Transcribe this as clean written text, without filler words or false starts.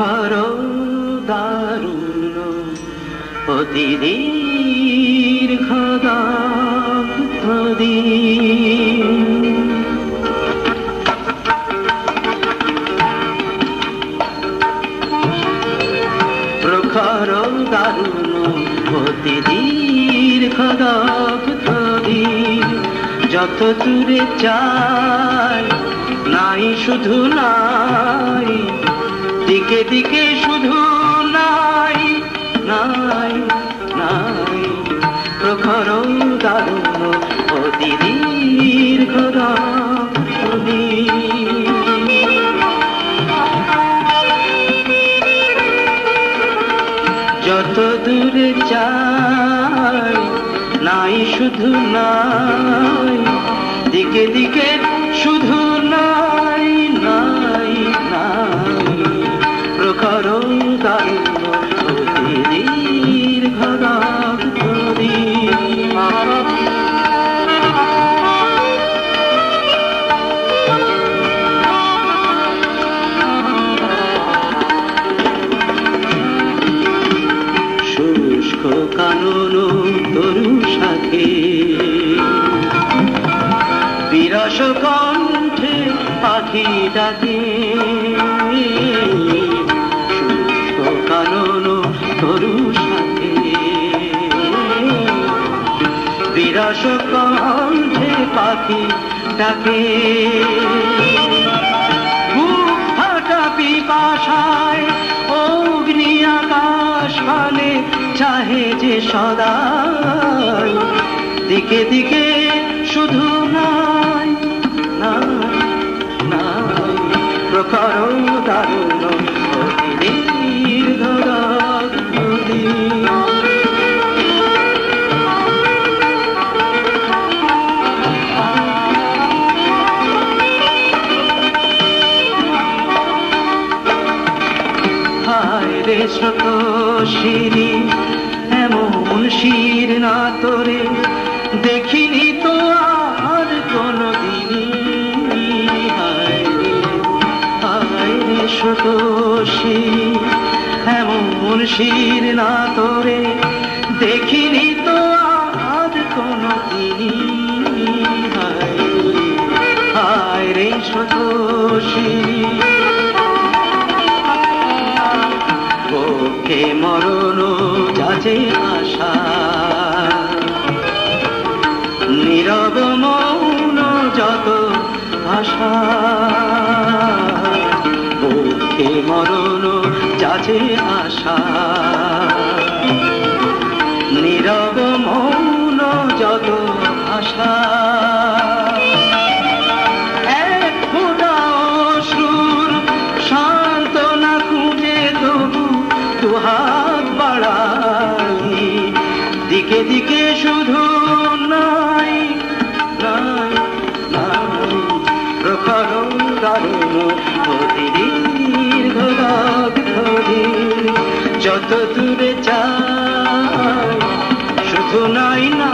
প্রখর দারুণ অতি দীর্ঘ দগ্ধ দিন। প্রখর দারুণ অতি দীর্ঘ দগ্ধ দিন। যত দূরে চাই নাই শুধু নাই, দিকে দিকে শুধু নাই নাই নাই। প্রখর দারুণ অতি দীর্ঘ দগ্ধ দিন। যত দূরে চাই নাই শুধু নাই, দিকে দিকে শুধু নাই নাই নাই। প্রখর দারুণ অতি দীর্ঘ দগ্ধ দিন। শুষ্ক কানন তরু শাখে বিরস কণ্ঠে পাখি ডাকে। শুষ্ক কানন তরু শাখে বিরস কণ্ঠে পাখি ডাকে। বুক ফাটা পিপাসায় অগ্নি আকাশ পানে চাহে যে সদাই, দিকে দিকে শুধু নাই নাই নাই। প্রখর দারুণ অতি দীর্ঘ দগ্ধ দিন। হায় রে শত শিরি এমন শির না তোরে দেখিনি তো আর কোনদিনই। হায় রে শত শির এমন শির না তোরে দেখিনি তো আর কোনদিনই। হায় রে শত শির পক্ষে মরণ যাচে আশা, নীরব মৌন যত ভাষা। পক্ষে মরণ যাচে আশা, নীরব মৌন যত ভাষা। এক ফোঁটা অশ্রুর সান্ত্বনা খুঁজে তবু দুহাত বাড়াই, দিকে দিকে শুধু নাই নাই নাই। প্রখর দারুণ অতি দীর্ঘ দগ্ধ দিন। যত দূরে চাই শুধু নাই না